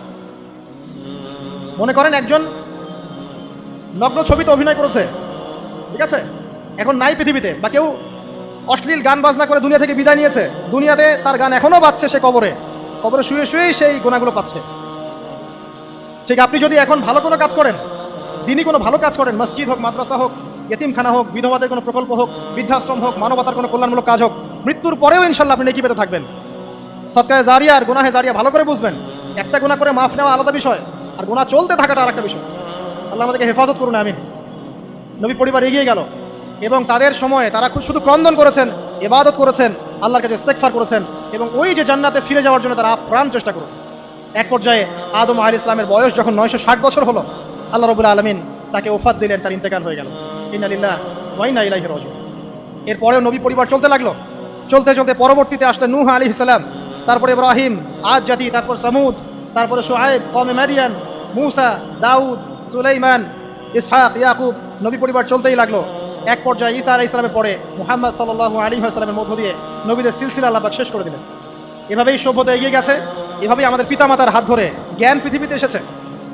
মনে করেন একজন নগ্ন ছবিতে অভিনয় করেছে, ঠিক আছে, এখন নাই পৃথিবীতে, বা কেউ অশ্লীল গান বাজনা করে দুনিয়া থেকে বিদায় নিয়েছে, দুনিয়াতে তার গান এখনো বাজছে, সে কবরে শুয়ে শুয়েই সেই গুনাহগুলো পাচ্ছে। ঠিক আপনি যদি এখন ভালো কোনো কাজ করেন, দিনই কোনো ভালো কাজ করেন, মসজিদ হোক, মাদ্রাসা হোক, ইয়েতিমখানা হোক, বিধবাদের কোনো প্রকল্প হোক, বৃদ্ধাশ্রম হোক, মানবতার কোনো কল্যাণমূলক কাজ হোক, মৃত্যুর পরেও ইনশাল্লাহ আপনি নেকি পেতে থাকবেন। সদকায়ে জারিয়া আর গুনাহে জারিয়া ভালো করে বুঝবেন। একটা গুনাহ করে মাফ নেওয়া আলাদা বিষয়, আর গুনাহ চলতে থাকাটা আরেকটা বিষয়। আল্লাহ আমাদেরকে হেফাজত করুন, আমিন। নবী পরিবার এগিয়ে গেল এবং তাদের সময়ে তারা শুধু ক্রন্দন করেছেন, ইবাদত করেছেন, আল্লাহর কাছে ইস্তেগফার করেছেন এবং ওই যে জান্নাতে ফিরে যাওয়ার জন্য তারা আপ্রাণ চেষ্টা করেছেন। এক পর্যায়ে আদম আলাইহিস সালামের বয়স যখন 960 বছর হলো, আল্লাহ রাব্বুল আলামিন তাকে ওফাত দিলেন, তার ইন্তেকাল হয়ে গেল। ইন্না লিল্লাহি ওয়া ইন্না ইলাইহি রাজিউন। এরপরেও নবী পরিবার চলতে লাগলো, চলতে চলতে পরবর্তীতে আসলেন নূহ আলাইহিস সালাম, তারপরে ইব্রাহিম, আদ জাতি, তারপর সামুদ, তারপরে শুআয়ব, কওমে মাদিয়ান, মূসা, দাউদ, সুলাইমান, ইসহাক, ইয়াকুব। নবী পরিবার চলতেই লাগলো। এক পর্যায়ে ঈসা আলাইহিস সালামের পরে মুহাম্মদ সাল্লাল্লাহু আলাইহি ওয়াসাল্লামের মধ্য দিয়ে নবীদের সিলসিলা আল্লাহ পাক শেষ করে দিলেন। এভাবেই সভ্যতা এগিয়ে গেছে, এভাবেই আমাদের পিতামাতার হাত ধরে জ্ঞান পৃথিবীতে এসেছে।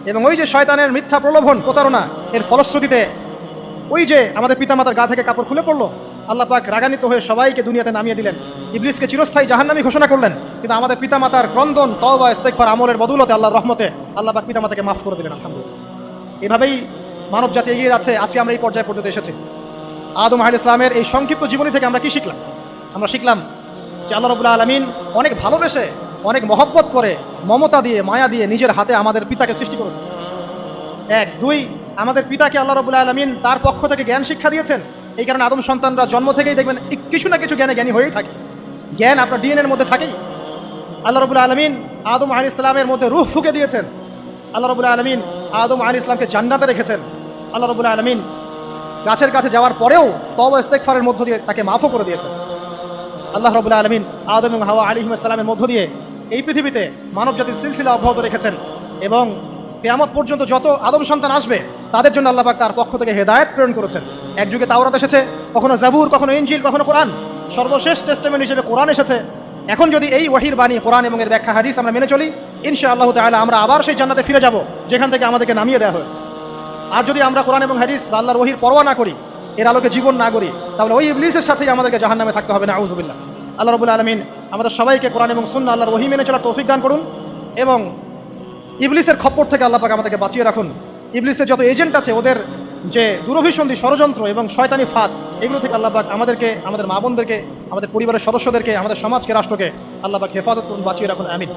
এবং ওই যে শয়তানের মিথ্যা প্রলোভন, প্রতারণা, এর ফলশ্রুতিতে ওই যে আমাদের পিতামাতার গা থেকে কাপড় খুলে পড়লো, আল্লাহ পাক রাগান্বিত হয়ে সবাইকে দুনিয়াতে নামিয়ে দিলেন, ইবলিসকে চিরস্থায়ী জাহান্নামী ঘোষণা করলেন। কিন্তু আমাদের পিতামাতার ক্রন্দন, তওবা, ইস্তেগফার, আমলের বদৌলতে, আল্লাহর রহমতে আল্লাহ পাক পিতামাতাকে মাফ করে দিলেন, আলহামদুলিল্লাহ। এভাবেই মানব জাতি এগিয়ে যাচ্ছে। আজকে আমরা এই পর্যায়ে পর্যন্ত এসেছি। আদম আলাইহিস সালামের এই সংক্ষিপ্ত জীবনী থেকে আমরা কি শিখলাম? আমরা শিখলাম যে আল্লাহ রাব্বুল আলামিন অনেক ভালোবেসে, অনেক মহব্বত করে, মমতা দিয়ে, মায়া দিয়ে নিজের হাতে আমাদের পিতাকে সৃষ্টি করেছেন। এক, দুই, আমাদের পিতাকে আল্লাহ রাব্বুল আলামিন তার পক্ষ থেকে জ্ঞান শিক্ষা দিয়েছেন। এই কারণে আদম সন্তানরা জন্ম থেকেই দেখবেন কিছু না কিছু জ্ঞানী হয়েই থাকে। জ্ঞান আপনার ডিএনএর মধ্যে থাকেই। আল্লাহ রাব্বুল আলামিন আদম আলাইহিস সালামের মধ্যে রূহ ফুঁকে দিয়েছেন। আল্লাহ রাব্বুল আলামিন আদম আলাইহিস সালামকে জান্নাতে রেখেছেন। আল্লাহ রাব্বুল আলামিন গাছের কাছে যাওয়ার পরেও তওবা ইস্তেগফারের মধ্য দিয়ে তাকে মাফও করে দিয়েছেন। আল্লাহ রাব্বুল আলামিন আদম এবং হাওয়া আলাইহিস সালামের মধ্য দিয়ে এই পৃথিবীতে মানব জাতির সিলসিলা অব্যাহত রেখেছেন এবং কিয়ামত পর্যন্ত যত আদম সন্তান আসবে তাদের জন্য আল্লাহ পাক তার পক্ষ থেকে হেদায়েত প্রেরণ করেছেন। এক যুগে তাওরাত এসেছে, কখনো জাবুর, কখনো ইনজিল, কখনো কোরআন, সর্বশেষ টেস্টামেন্ট হিসেবে কোরআন এসেছে। এখন যদি এই ওহীর বাণী, কোরআন এবং এর ব্যাখ্যা হাদিস আমরা মেনে চলি, ইনশাআল্লাহ তাআলা আমরা আবার সেই জান্নাতে ফিরে যাব যেখান থেকে আমাদেরকে নামিয়ে দেওয়া হয়েছে। আর যদি আমরা কোরআন এবং হাদিস বা আল্লাহর ওহীর পরোয়া না করি, এর আলোকে জীবন না করি, তাহলে ওই ইবলিসের সাথেই আমাদেরকে জাহান্নামে থাকতে হবে, নাউযুবিল্লাহ। আল্লাহ রাব্বুল আলামিন আমাদের সবাইকে কোরআন এবং সুন্নাহ, আল্লাহর ওহী মেনে চলার তৌফিক দান করুন এবং ইবলিসের খপ্পর থেকে আল্লাহ পাক আমাদেরকে বাঁচিয়ে রাখুন। ইবলিসের যত এজেন্ট আছে, ওদের যে দুরভিসন্ধি, ষড়যন্ত্র এবং শয়তানি ফাঁদ, এগুলো থেকে আল্লাহ পাক আমাদেরকে, আমাদের মা বোনদেরকে, আমাদের পরিবারের সদস্যদেরকে, আমাদের সমাজকে, রাষ্ট্রকে আল্লাহ পাক হেফাজত করুন, বাঁচিয়ে রাখুন, আমিন।